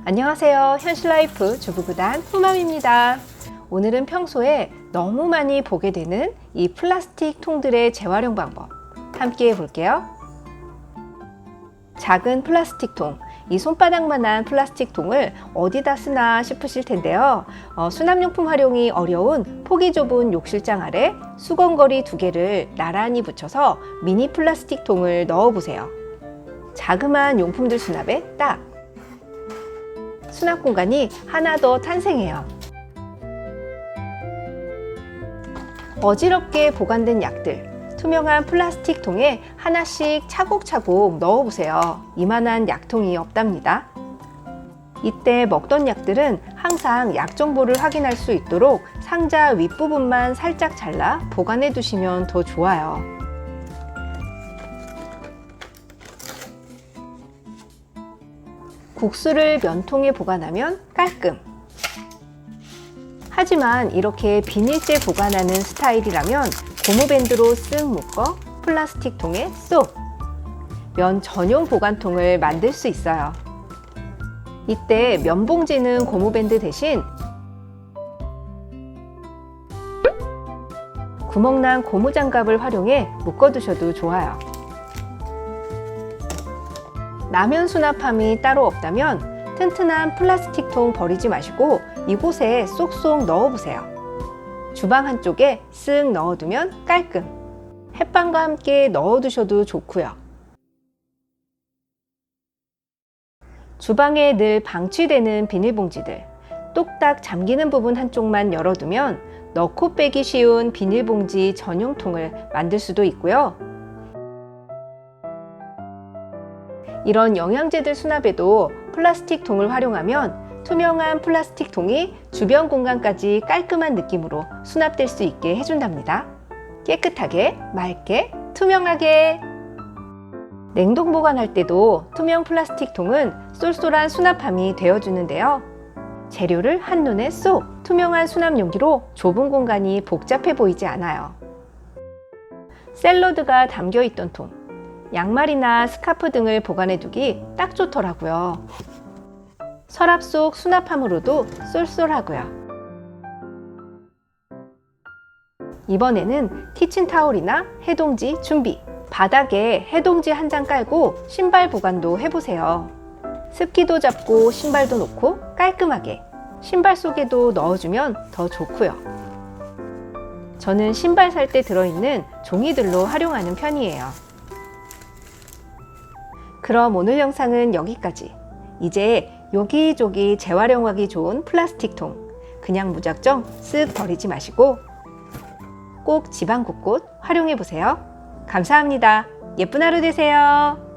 안녕하세요. 현실라이프 주부구단 후맘입니다. 오늘은 평소에 너무 많이 보게 되는 이 플라스틱 통들의 재활용 방법 함께 해볼게요. 작은 플라스틱 통, 이 손바닥만한 플라스틱 통을 어디다 쓰나 싶으실 텐데요. 수납용품 활용이 어려운 폭이 좁은 욕실장 아래 수건거리 2개를 나란히 붙여서 미니 플라스틱 통을 넣어보세요. 자그마한 용품들 수납에 딱! 수납 공간이 하나 더 탄생해요. 어지럽게 보관된 약들, 투명한 플라스틱 통에 하나씩 차곡차곡 넣어보세요. 이만한 약통이 없답니다. 이때 먹던 약들은 항상 약 정보를 확인할 수 있도록 상자 윗부분만 살짝 잘라 보관해 두시면 더 좋아요. 국수를 면통에 보관하면 깔끔. 하지만 이렇게 비닐째 보관하는 스타일이라면 고무밴드로 쓱 묶어 플라스틱 통에 쏙! 면 전용 보관통을 만들 수 있어요. 이때 면봉지는 고무밴드 대신 구멍난 고무장갑을 활용해 묶어두셔도 좋아요. 라면 수납함이 따로 없다면 튼튼한 플라스틱 통 버리지 마시고 이곳에 쏙쏙 넣어보세요. 주방 한쪽에 쓱 넣어두면 깔끔. 햇반과 함께 넣어두셔도 좋고요. 주방에 늘 방치되는 비닐봉지들, 똑딱 잠기는 부분 한쪽만 열어두면 넣고 빼기 쉬운 비닐봉지 전용통을 만들 수도 있고요. 이런 영양제들 수납에도 플라스틱 통을 활용하면 투명한 플라스틱 통이 주변 공간까지 깔끔한 느낌으로 수납될 수 있게 해준답니다. 깨끗하게, 맑게, 투명하게! 냉동 보관할 때도 투명 플라스틱 통은 쏠쏠한 수납함이 되어주는데요. 재료를 한눈에 쏙! 투명한 수납 용기로 좁은 공간이 복잡해 보이지 않아요. 샐러드가 담겨있던 통, 양말이나 스카프 등을 보관해두기 딱 좋더라고요. 서랍 속 수납함으로도 쏠쏠하고요. 이번에는 키친타올이나 해동지 준비! 바닥에 해동지 한 장 깔고 신발 보관도 해보세요. 습기도 잡고 신발도 놓고 깔끔하게 신발 속에도 넣어주면 더 좋고요. 저는 신발 살 때 들어있는 종이들로 활용하는 편이에요. 그럼 오늘 영상은 여기까지. 이제 여기저기 재활용하기 좋은 플라스틱 통, 그냥 무작정 쓱 버리지 마시고 꼭 집안 곳곳 활용해 보세요. 감사합니다. 예쁜 하루 되세요.